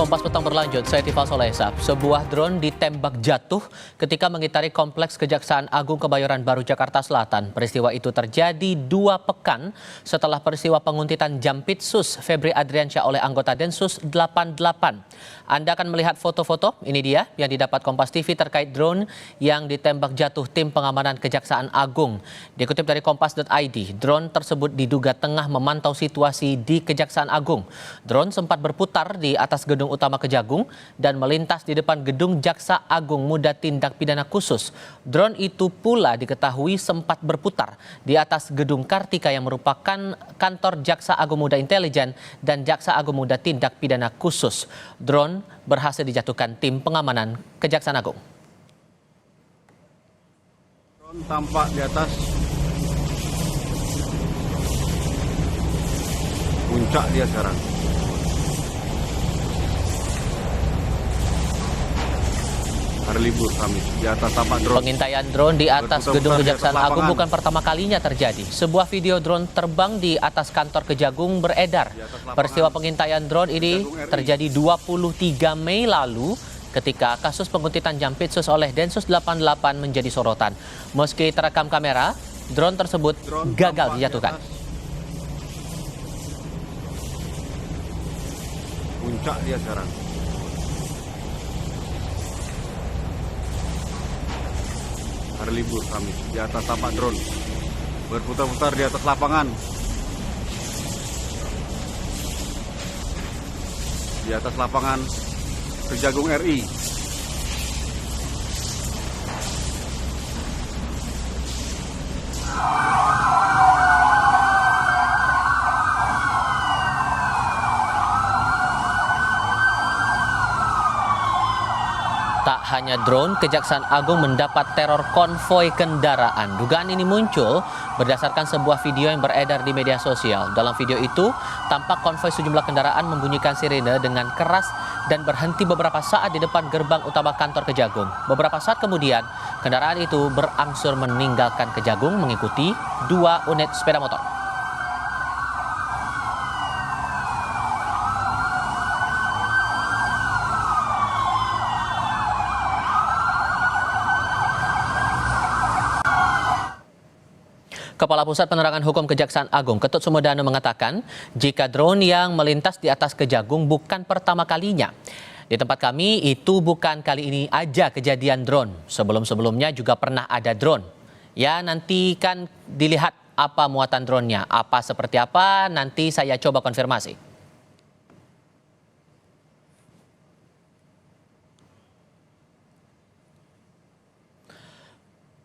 Kompas Petang berlanjut, saya Tifal Solesa. Sebuah drone ditembak jatuh ketika mengitari Kompleks Kejaksaan Agung Kebayoran Baru, Jakarta Selatan. Peristiwa itu terjadi 2 pekan setelah peristiwa penguntitan Jampitsus Febri Adriansyah oleh anggota Densus 88. Anda akan melihat foto-foto, ini dia yang didapat Kompas TV terkait drone yang ditembak jatuh tim pengamanan Kejaksaan Agung. Dikutip dari kompas.id, drone tersebut diduga tengah memantau situasi di Kejaksaan Agung. Drone sempat berputar di atas gedung utama Kejagung dan melintas di depan gedung Jaksa Agung Muda Tindak Pidana Khusus. Drone itu pula diketahui sempat berputar di atas gedung Kartika yang merupakan kantor Jaksa Agung Muda Intelijen dan Jaksa Agung Muda Tindak Pidana Khusus. Drone berhasil dijatuhkan tim pengamanan Kejaksaan Agung. Drone tampak di atas puncak dia sekarang. Hari libur Kamis, di atas tampak drone. Pengintaian drone di atas gedung Kejaksaan Agung bukan pertama kalinya terjadi. Sebuah video drone terbang di atas kantor Kejagung beredar. Peristiwa pengintaian drone ini terjadi 23 Mei lalu ketika kasus penguntitan Jampitsus oleh Densus 88 menjadi sorotan. Meski terekam kamera, drone tersebut gagal dijatuhkan. Puncak dia sekarang. Hari libur Kamis, di atas tampak drone berputar-putar di atas lapangan. Di atas lapangan Kejagung RI. Tak hanya drone, Kejaksaan Agung mendapat teror konvoi kendaraan. Dugaan ini muncul berdasarkan sebuah video yang beredar di media sosial. Dalam video itu, tampak konvoi sejumlah kendaraan membunyikan sirine dengan keras dan berhenti beberapa saat di depan gerbang utama kantor Kejagung. Beberapa saat kemudian, kendaraan itu berangsur meninggalkan Kejagung mengikuti 2 unit sepeda motor. Kepala Pusat Penerangan Hukum Kejaksaan Agung, Ketut Sumedana mengatakan, jika drone yang melintas di atas Kejagung bukan pertama kalinya. Di tempat kami itu bukan kali ini aja kejadian drone. Sebelum-sebelumnya juga pernah ada drone. Ya, nanti kan dilihat apa muatan drone-nya, apa seperti apa, nanti saya coba konfirmasi.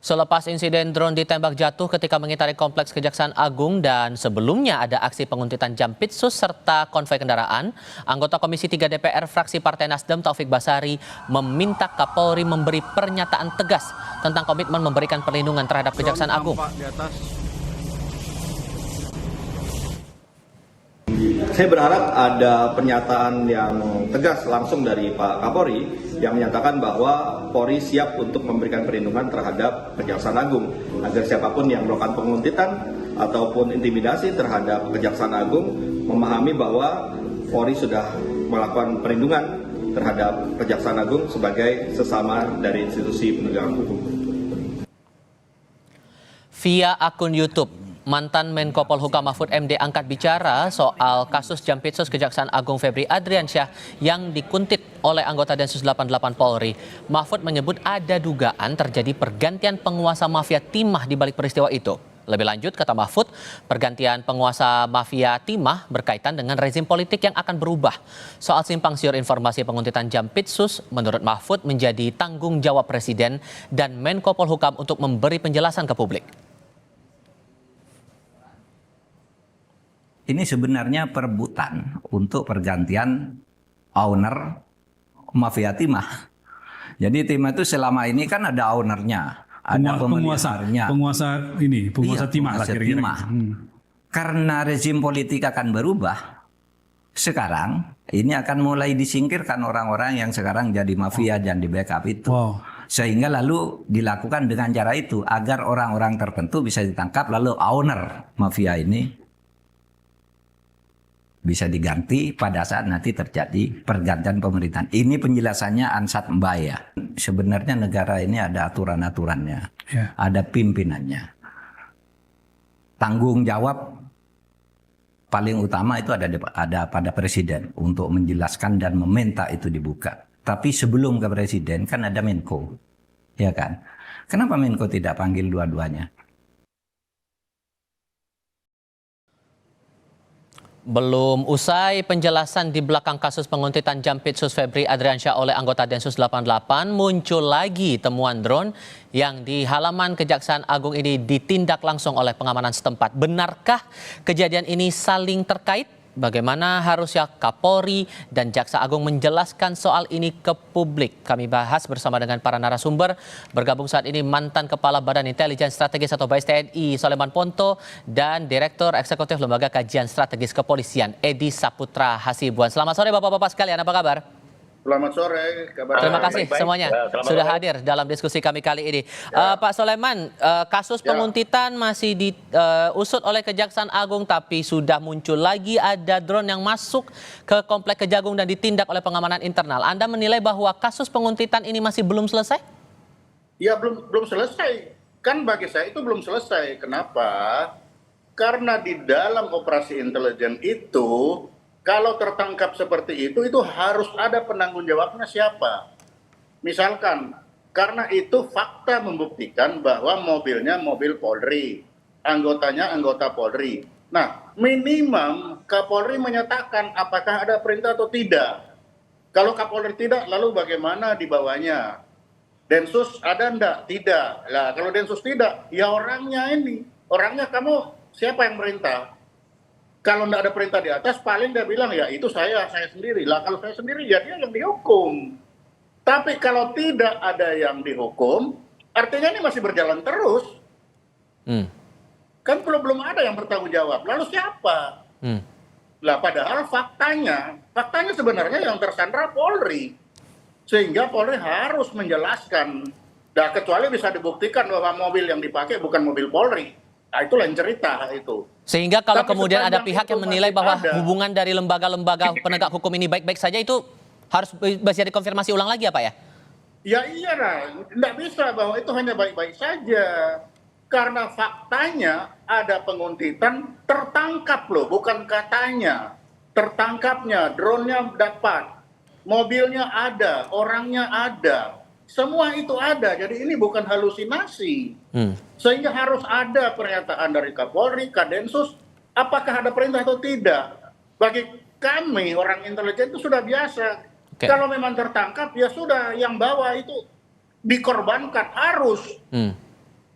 Selepas insiden drone ditembak jatuh ketika mengitari Kompleks Kejaksaan Agung dan sebelumnya ada aksi penguntitan Jampitsus serta konvoi kendaraan, anggota Komisi 3 DPR fraksi Partai Nasdem Taufik Basari meminta Kapolri memberi pernyataan tegas tentang komitmen memberikan perlindungan terhadap Kejaksaan Agung. Saya berharap ada pernyataan yang tegas langsung dari Pak Kapolri yang menyatakan bahwa Polri siap untuk memberikan perlindungan terhadap Kejaksaan Agung agar siapapun yang melakukan penguntitan ataupun intimidasi terhadap Kejaksaan Agung memahami bahwa Polri sudah melakukan perlindungan terhadap Kejaksaan Agung sebagai sesama dari institusi penegakan hukum. Via akun YouTube, mantan Menko Polhukam Mahfud MD angkat bicara soal kasus Jampitsus Kejaksaan Agung Febri Adriansyah yang dikuntit oleh anggota Densus 88 Polri. Mahfud menyebut ada dugaan terjadi pergantian penguasa mafia timah di balik peristiwa itu. Lebih lanjut, kata Mahfud, pergantian penguasa mafia timah berkaitan dengan rezim politik yang akan berubah. Soal simpang siur informasi penguntitan Jampitsus, menurut Mahfud menjadi tanggung jawab Presiden dan Menko Polhukam untuk memberi penjelasan ke publik. Ini sebenarnya perebutan untuk pergantian owner mafia timah. Jadi timah itu selama ini kan ada ownernya, ada penguasa timah lah kira-kira. Karena rezim politik akan berubah, sekarang ini akan mulai disingkirkan orang-orang yang sekarang jadi mafia dan di backup itu. Sehingga lalu dilakukan dengan cara itu agar orang-orang tertentu bisa ditangkap lalu owner mafia ini bisa diganti pada saat nanti terjadi pergantian pemerintahan. Ini penjelasannya Ansat Mbaya. Sebenarnya negara ini ada aturan-aturannya, ada pimpinannya. Tanggung jawab paling utama itu ada pada presiden untuk menjelaskan dan meminta itu dibuka. Tapi sebelum ke presiden kan ada Menko, ya kan? Kenapa Menko tidak panggil dua-duanya? Belum usai penjelasan di belakang kasus penguntitan Jampitsus Febri Adriansyah oleh anggota Densus 88, muncul lagi temuan drone yang di halaman Kejaksaan Agung ini ditindak langsung oleh pengamanan setempat. Benarkah kejadian ini saling terkait? Bagaimana harusnya Kapolri dan Jaksa Agung menjelaskan soal ini ke publik? Kami bahas bersama dengan para narasumber. Bergabung saat ini mantan Kepala Badan Intelijen Strategis atau BAIS TNI Soleman Ponto dan Direktur Eksekutif Lembaga Kajian Strategis Kepolisian Edi Saputra Hasibuan. Selamat sore Bapak-Bapak sekalian, apa kabar? Selamat sore, kabar Terima kasih baik-baik. semuanya sudah hadir dalam diskusi kami kali ini. Pak Soleman, kasus penguntitan masih diusut oleh Kejaksaan Agung, tapi sudah muncul lagi ada drone yang masuk ke Komplek Kejagung dan ditindak oleh pengamanan internal. Anda menilai bahwa kasus penguntitan ini masih belum selesai? Ya, belum selesai. Kan bagi saya itu belum selesai. Kenapa? Karena di dalam operasi intelijen itu, kalau tertangkap seperti itu harus ada penanggung jawabnya siapa. Misalkan, karena itu fakta membuktikan bahwa mobilnya mobil Polri, anggotanya anggota Polri. Nah, minimum Kapolri menyatakan apakah ada perintah atau tidak. Kalau Kapolri tidak, lalu bagaimana dibawanya? Densus ada enggak? Tidak. Lah, kalau Densus tidak, ya orangnya ini. Orangnya kamu siapa yang merintah? Kalau enggak ada perintah di atas, paling dia bilang, ya itu saya sendiri. Lah kalau saya sendiri, ya dia yang dihukum. Tapi kalau tidak ada yang dihukum, artinya ini masih berjalan terus. Kan belum ada yang bertanggung jawab. Lalu siapa? Lah padahal faktanya sebenarnya yang tersandra Polri. Sehingga Polri harus menjelaskan. Nah, kecuali bisa dibuktikan bahwa mobil yang dipakai bukan mobil Polri. Nah, itu lain cerita itu. Sehingga kalau Tapi kemudian ada sepanjang pihak itu yang menilai masih bahwa ada. hubungan dari lembaga-lembaga penegak hukum ini baik-baik saja, itu harus bisa dikonfirmasi ulang lagi ya Pak ya? Ya iya lah, tidak bisa bahwa itu hanya baik-baik saja. Karena faktanya ada penguntitan tertangkap loh, bukan katanya. Tertangkapnya, drone-nya dapat, mobilnya ada, orangnya ada. Semua itu ada, jadi ini bukan halusinasi. Sehingga harus ada pernyataan dari Kapolri, Kadensus, apakah ada perintah atau tidak. Bagi kami, orang intelijen itu sudah biasa. Oke. Kalau memang tertangkap, ya sudah, yang bawa itu dikorbankan, harus.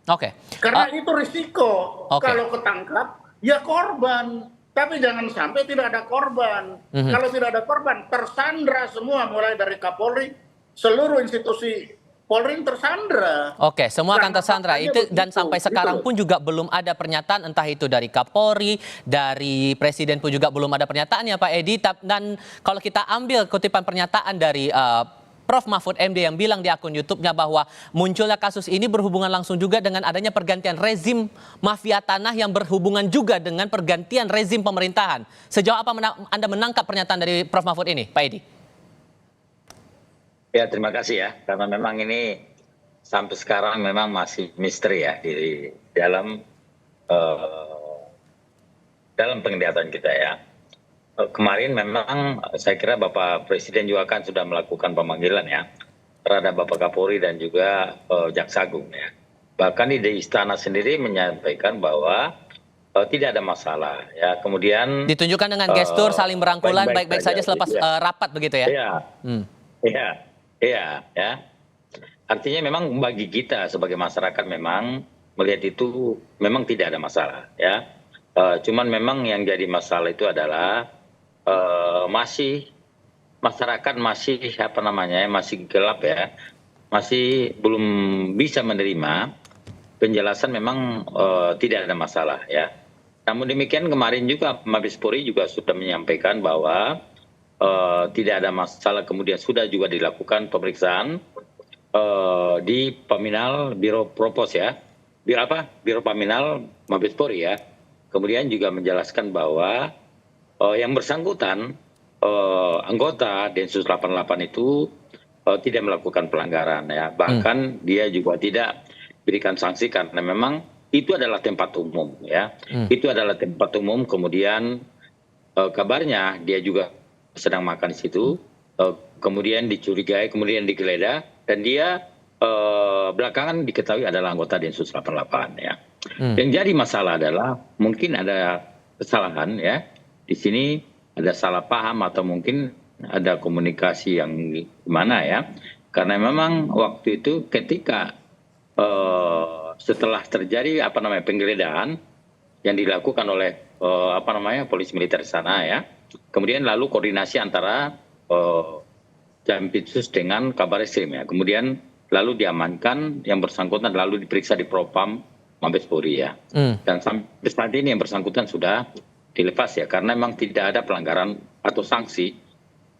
Oke. Karena itu risiko. Oke. Kalau ketangkap, ya korban. Tapi jangan sampai tidak ada korban. Kalau tidak ada korban, tersandra semua, mulai dari Kapolri, seluruh institusi Polri tersandra. Oke, semua akan Karena tersandra. faktanya Itu dan begitu, sampai sekarang gitu. pun juga belum ada pernyataan, entah itu dari Kapolri, dari Presiden pun juga belum ada pernyataan ya Pak Edi. Dan kalau kita ambil kutipan pernyataan dari Prof. Mahfud MD yang bilang di akun YouTube-nya bahwa munculnya kasus ini berhubungan langsung juga dengan adanya pergantian rezim mafia tanah yang berhubungan juga dengan pergantian rezim pemerintahan. Sejauh apa Anda menangkap pernyataan dari Prof. Mahfud ini, Pak Edi? Ya, terima kasih ya, karena memang ini sampai sekarang memang masih misteri ya di dalam penglihatan kita ya. Kemarin memang saya kira Bapak Presiden juga kan sudah melakukan pemanggilan ya terhadap Bapak Kapolri dan juga Jaksa Agung ya. Bahkan di istana sendiri menyampaikan bahwa tidak ada masalah ya. Kemudian Ditunjukkan dengan gestur saling berangkulan baik-baik saja selepas rapat begitu ya? Iya. Iya, ya. Artinya memang bagi kita sebagai masyarakat memang melihat itu memang tidak ada masalah, ya. Cuman memang yang jadi masalah itu adalah masih masyarakat masih masih gelap ya, masih belum bisa menerima penjelasan memang tidak ada masalah, ya. Namun demikian kemarin juga Mabes Polri juga sudah menyampaikan bahwa tidak ada masalah, kemudian sudah juga dilakukan pemeriksaan di Paminal Biro Propos ya, Biro Paminal Mabes Polri ya. Kemudian juga menjelaskan bahwa yang bersangkutan anggota Densus 88 itu tidak melakukan pelanggaran ya, bahkan dia juga tidak berikan sanksi karena memang itu adalah tempat umum ya, itu adalah tempat umum. Kemudian kabarnya dia juga sedang makan di situ, kemudian dicurigai, kemudian digeledah, dan dia belakangan diketahui adalah anggota Densus 88 ya. Yang jadi masalah adalah mungkin ada kesalahan ya di sini, ada salah paham atau mungkin ada komunikasi yang gimana ya, karena memang waktu itu ketika setelah terjadi penggeledahan yang dilakukan oleh polisi militer sana ya, kemudian lalu koordinasi antara Jampitsus dengan Kabareskrim ya, kemudian lalu diamankan yang bersangkutan, lalu diperiksa di Propam Mabes Polri ya, dan sampai saat ini yang bersangkutan sudah dilepas ya, karena memang tidak ada pelanggaran atau sanksi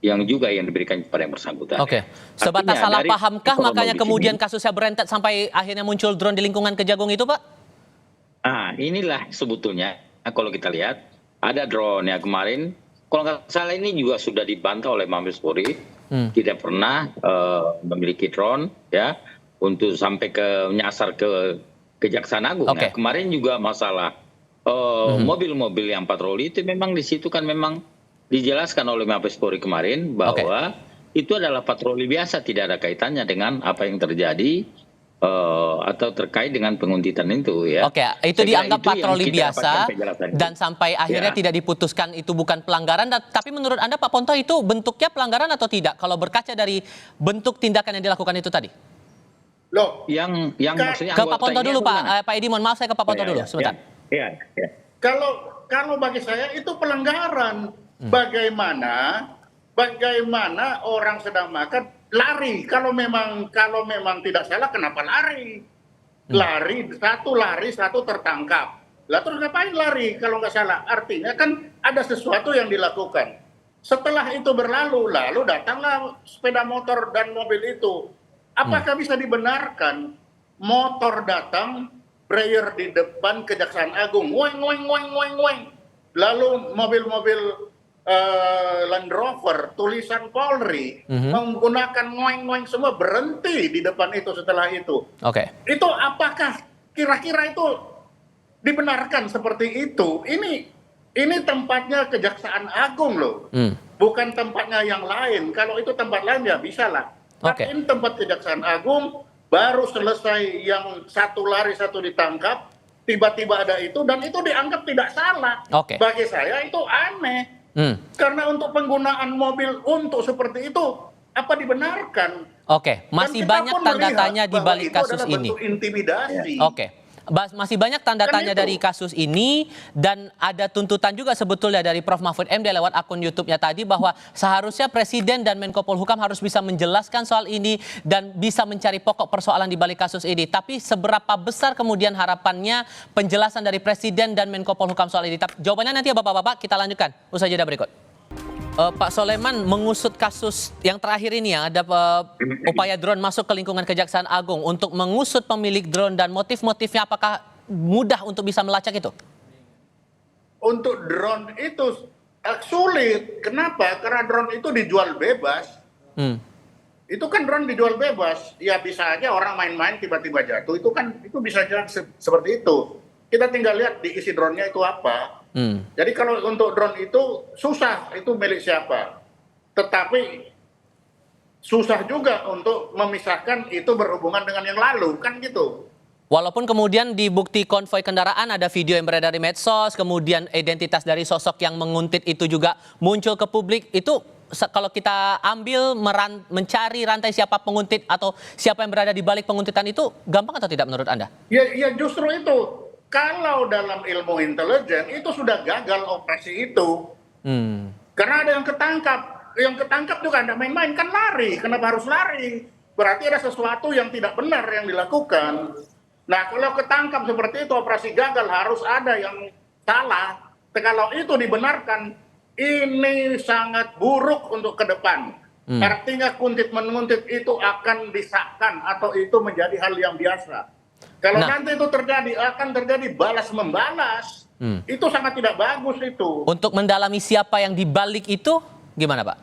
yang diberikan kepada yang bersangkutan. Oke, sebatas salah pahamkah makanya kemudian kasusnya berentet sampai akhirnya muncul drone di lingkungan Kejagung itu, Pak? Nah, inilah sebetulnya kalau kita lihat ada drone ya kemarin, kalau nggak salah ini juga sudah dibantah oleh Mabes Polri, tidak pernah memiliki drone ya untuk sampai nyasar ke Kejaksaan Agung. Okay. Nah, kemarin juga masalah mobil-mobil yang patroli itu memang di situ kan memang dijelaskan oleh Mabes Polri kemarin bahwa itu adalah patroli biasa, tidak ada kaitannya dengan apa yang terjadi atau terkait dengan penguntitan itu ya. Oke, itu dianggap patroli biasa dan sampai akhirnya Ya. tidak diputuskan itu bukan pelanggaran. Tapi menurut Anda Pak Ponto itu bentuknya pelanggaran atau tidak? Kalau berkaca dari bentuk tindakan yang dilakukan itu tadi? Loh, Yang maksudnya Ke Pak Ponto dulu Pak Edi, mohon maaf saya ke Pak Ponto dulu sebentar. Iya. kalau bagi saya itu pelanggaran. Bagaimana orang sedang makan lari? Kalau memang tidak salah, kenapa lari? Lari satu tertangkap. Lah terus ngapain lari kalau nggak salah? Artinya kan ada sesuatu yang dilakukan. Setelah itu berlalu, lalu datanglah sepeda motor dan mobil itu. Apakah bisa dibenarkan motor datang, brayer di depan Kejaksaan Agung, weng, lalu mobil-mobil Land Rover tulisan Polri menggunakan ngoeng-ngoeng semua berhenti di depan itu setelah itu. Oke. Itu apakah kira-kira itu dibenarkan seperti itu? Ini tempatnya Kejaksaan Agung loh. Bukan tempatnya yang lain. Kalau itu tempat lain ya bisa lah. Tapi ini tempat Kejaksaan Agung, baru selesai yang satu lari satu ditangkap, tiba-tiba ada itu dan itu dianggap tidak salah. Bagi saya itu aneh. Karena untuk penggunaan mobil untuk seperti itu apa dibenarkan? Masih banyak tanda tanya di balik kasus ini. Intimidasi. Masih banyak tanda tanya dari kasus ini dan ada tuntutan juga sebetulnya dari Prof. Mahfud MD lewat akun YouTube-nya tadi bahwa seharusnya Presiden dan Menko Polhukam harus bisa menjelaskan soal ini dan bisa mencari pokok persoalan di balik kasus ini. Tapi seberapa besar kemudian harapannya penjelasan dari Presiden dan Menko Polhukam soal ini? Jawabannya nanti ya Bapak-Bapak, kita lanjutkan usai jeda berikut. Pak Soleman, mengusut kasus yang terakhir ini ya, ada upaya drone masuk ke lingkungan Kejaksaan Agung untuk mengusut pemilik drone dan motif-motifnya, apakah mudah untuk bisa melacak itu? Untuk drone itu sulit. Kenapa? Karena drone itu dijual bebas. Itu kan drone dijual bebas. Ya bisa aja orang main-main tiba-tiba jatuh. Itu bisa jadi seperti itu. Kita tinggal lihat di isi drone-nya itu apa. Jadi kalau untuk drone itu susah, itu milik siapa. Tetapi susah juga untuk memisahkan itu berhubungan dengan yang lalu, kan gitu. Walaupun kemudian di bukti konvoi kendaraan ada video yang beredar di medsos, kemudian identitas dari sosok yang menguntit itu juga muncul ke publik, itu kalau kita ambil mencari rantai siapa penguntit atau siapa yang berada di balik penguntitan itu gampang atau tidak menurut Anda? Ya justru itu. Kalau dalam ilmu intelijen itu sudah gagal operasi itu. Karena ada yang ketangkap juga ada main-main, kan lari. Kenapa harus lari? Berarti ada sesuatu yang tidak benar yang dilakukan. Nah kalau ketangkap seperti itu operasi gagal, harus ada yang salah. Kalau itu dibenarkan, ini sangat buruk untuk ke depan. Artinya kuntit-menguntit itu akan disahkan atau itu menjadi hal yang biasa. Kalau nanti itu terjadi, akan terjadi balas-membalas. Itu sangat tidak bagus itu. Untuk mendalami siapa yang dibalik itu, gimana Pak?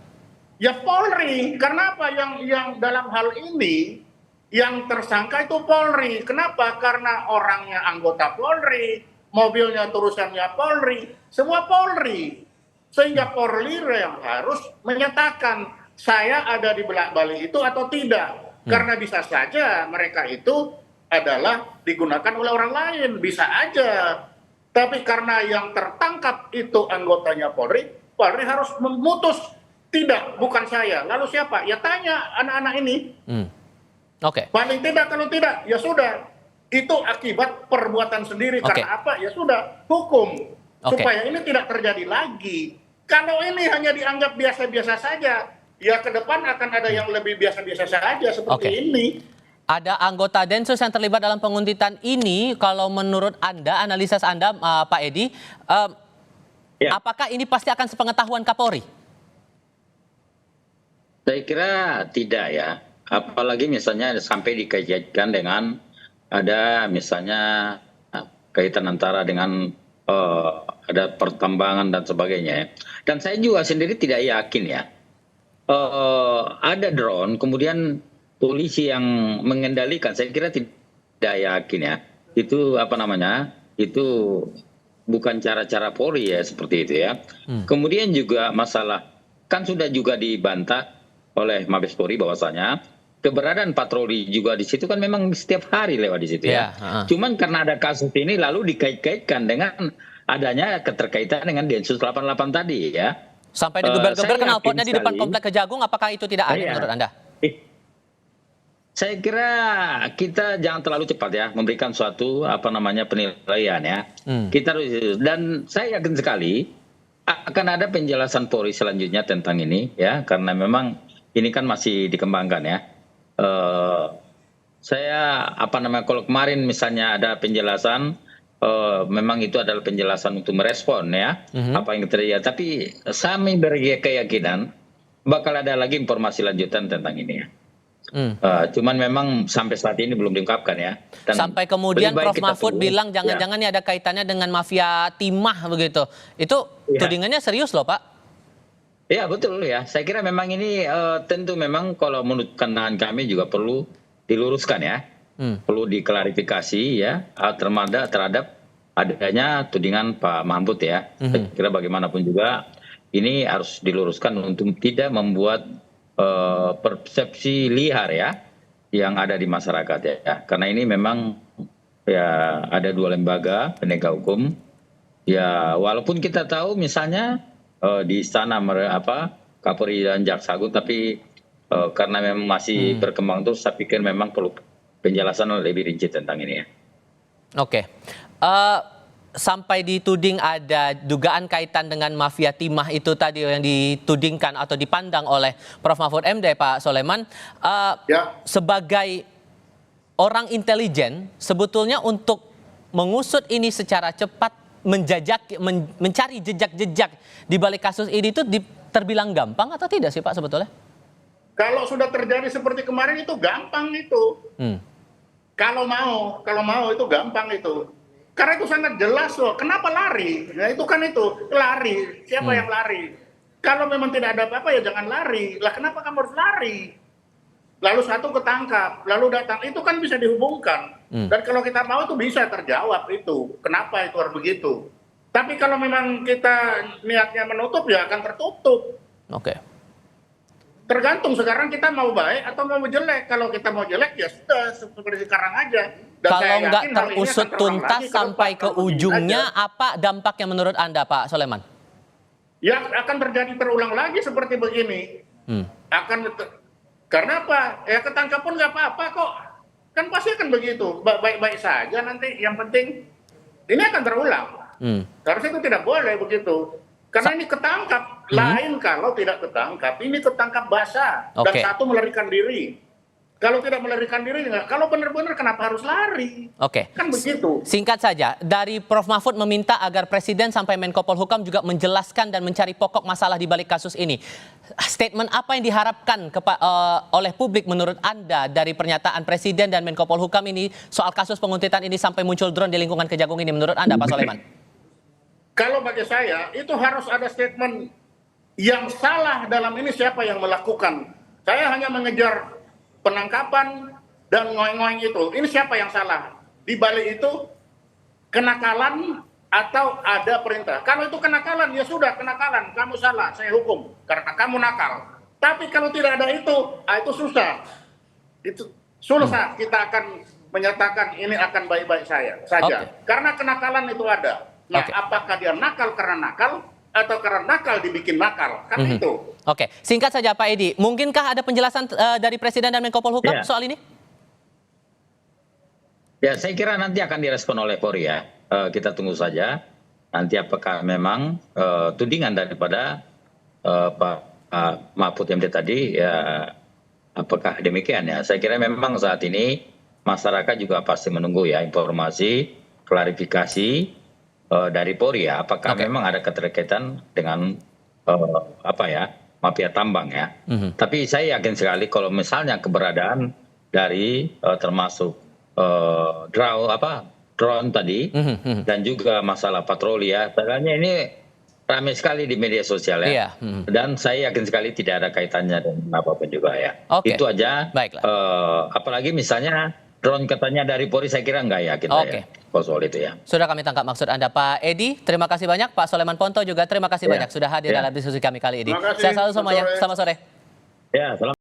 Ya Polri, karena apa yang dalam hal ini yang tersangka itu Polri. Kenapa? Karena orangnya anggota Polri, mobilnya tulisannya Polri, semua Polri. Sehingga Polri yang harus menyatakan saya ada di belak balik itu atau tidak. Karena bisa saja mereka itu adalah digunakan oleh orang lain, bisa aja. Tapi karena yang tertangkap itu anggotanya Polri, Polri harus memutus. Tidak, bukan saya. Lalu siapa? Ya tanya anak-anak ini. Oke. Paling tidak, kalau tidak, ya sudah. Itu akibat perbuatan sendiri. Karena apa? Ya sudah, hukum. Supaya ini tidak terjadi lagi. Kalau ini hanya dianggap biasa-biasa saja, ya ke depan akan ada yang lebih biasa-biasa saja seperti ini. Ada anggota Densus yang terlibat dalam penguntitan ini. Kalau menurut Anda, analisis Anda, Pak Edi, apakah ini pasti akan sepengetahuan Kapolri? Saya kira tidak ya. Apalagi misalnya sampai dikaitkan dengan ada misalnya kaitan antara dengan ada pertambangan dan sebagainya. Dan saya juga sendiri tidak yakin ya. Ada drone, kemudian polisi yang mengendalikan, saya kira tidak yakin ya. Itu apa namanya? Itu bukan cara-cara Polri ya seperti itu ya. Kemudian juga masalah kan sudah juga dibantah oleh Mabes Polri bahwasanya keberadaan patroli juga di situ kan memang setiap hari lewat di situ ya. Cuman karena ada kasus ini lalu dikait-kaitkan dengan adanya keterkaitan dengan Densus 88 tadi ya. Sampai digeber-geber knalpotnya di depan Komplek Kejagung, apakah itu tidak ada menurut Anda? Saya kira kita jangan terlalu cepat ya memberikan suatu penilaian ya. Kita dan saya yakin sekali akan ada penjelasan Polri selanjutnya tentang ini ya, karena memang ini kan masih dikembangkan ya. Saya kalau kemarin misalnya ada penjelasan, memang itu adalah penjelasan untuk merespon ya apa yang terjadi. Tapi kami berkeyakinan bakal ada lagi informasi lanjutan tentang ini ya. Cuman memang sampai saat ini belum diungkapkan ya. Dan sampai kemudian Prof Mahfud bilang jangan-jangan ini ada kaitannya dengan mafia timah begitu. Itu tudingannya serius loh Pak. Ya betul ya. Saya kira memang ini tentu memang kalau menurut pandangan kami juga perlu diluruskan ya. Perlu diklarifikasi ya terhadap adanya tudingan Pak Mahfud ya. Saya kira bagaimanapun juga ini harus diluruskan untuk tidak membuat persepsi liar ya yang ada di masyarakat ya. Karena ini memang ya ada dua lembaga penegak hukum ya, walaupun kita tahu misalnya di istana Kapolri dan Jaksa Agung, tapi karena memang masih berkembang terus, saya pikir memang perlu penjelasan lebih rinci tentang ini ya. Oke. Sampai dituding ada dugaan kaitan dengan mafia timah itu tadi yang ditudingkan atau dipandang oleh Prof Mahfud MD, Pak Soleman. Sebagai orang intelijen, sebetulnya untuk mengusut ini secara cepat, mencari jejak-jejak di balik kasus ini itu terbilang gampang atau tidak sih Pak sebetulnya? Kalau sudah terjadi seperti kemarin itu gampang itu. Kalau mau itu gampang itu. Karena itu sangat jelas loh. Kenapa lari? Nah itu kan itu lari. Siapa yang lari? Kalau memang tidak ada apa-apa ya jangan lari. Lah kenapa kamu harus lari? Lalu satu ketangkap, lalu datang. Itu kan bisa dihubungkan. Dan kalau kita mau itu bisa terjawab itu. Kenapa itu harus begitu? Tapi kalau memang kita niatnya menutup ya akan tertutup. Oke. Tergantung sekarang kita mau baik atau mau jelek. Kalau kita mau jelek ya sudah seperti sekarang aja. Dan kalau nggak terusut tuntas sampai ke ujungnya, apa dampaknya menurut Anda Pak Soleman? Ya akan terjadi terulang lagi seperti begini. Karena apa? Ya ketangkap pun nggak apa-apa kok. Kan pasti akan begitu. Baik-baik saja nanti. Yang penting ini akan terulang. Harusnya itu tidak boleh begitu. Karena ini ketangkap. Lain kalau tidak ketangkap. Ini ketangkap basah. Dan satu melarikan diri. Kalau tidak melarikan diri, kalau benar-benar kenapa harus lari? Kan begitu. Singkat saja, dari Prof Mahfud meminta agar Presiden sampai Menko Polhukam juga menjelaskan dan mencari pokok masalah di balik kasus ini. Statement apa yang diharapkan oleh publik menurut Anda dari pernyataan Presiden dan Menko Polhukam ini soal kasus penguntitan ini sampai muncul drone di lingkungan Kejagung ini menurut Anda Pak Soleman? kalau bagi saya itu harus ada statement yang salah dalam ini siapa yang melakukan. Saya hanya mengejar penangkapan dan ngoeng-ngoeng itu. Ini siapa yang salah? Di balik itu kenakalan atau ada perintah. Kalau itu kenakalan, ya sudah kenakalan, kamu salah, saya hukum karena kamu nakal. Tapi kalau tidak ada itu susah. Itu susah kita akan menyatakan ini akan baik-baik saja. Karena kenakalan itu ada. Nah, apakah dia nakal karena nakal atau karena nakal dibikin nakal? Kan itu. Oke, singkat saja Pak Edi, mungkinkah ada penjelasan dari Presiden dan Menko Polhukam soal ini? Ya, saya kira nanti akan direspon oleh Polri ya. Kita tunggu saja. Nanti apakah memang tudingan daripada Pak Mahfud MD tadi, ya apakah demikian ya. Saya kira memang saat ini masyarakat juga pasti menunggu ya informasi, klarifikasi dari Polri ya. Apakah memang ada keterkaitan dengan mafia tambang ya. Tapi saya yakin sekali kalau misalnya keberadaan dari termasuk drone tadi dan juga masalah patroli ya, sebenarnya ini ramai sekali di media sosial ya. Dan saya yakin sekali tidak ada kaitannya dengan apapun juga ya. Itu aja. Apalagi misalnya drone katanya dari Polri, saya kira enggak yakin saya soal itu ya. Sudah kami tangkap maksud Anda Pak Edi. Terima kasih banyak Pak Soleman Ponto juga terima kasih banyak sudah hadir dalam diskusi kami kali ini. Saya selalu semuanya. Selamat sore. Ya, selamat.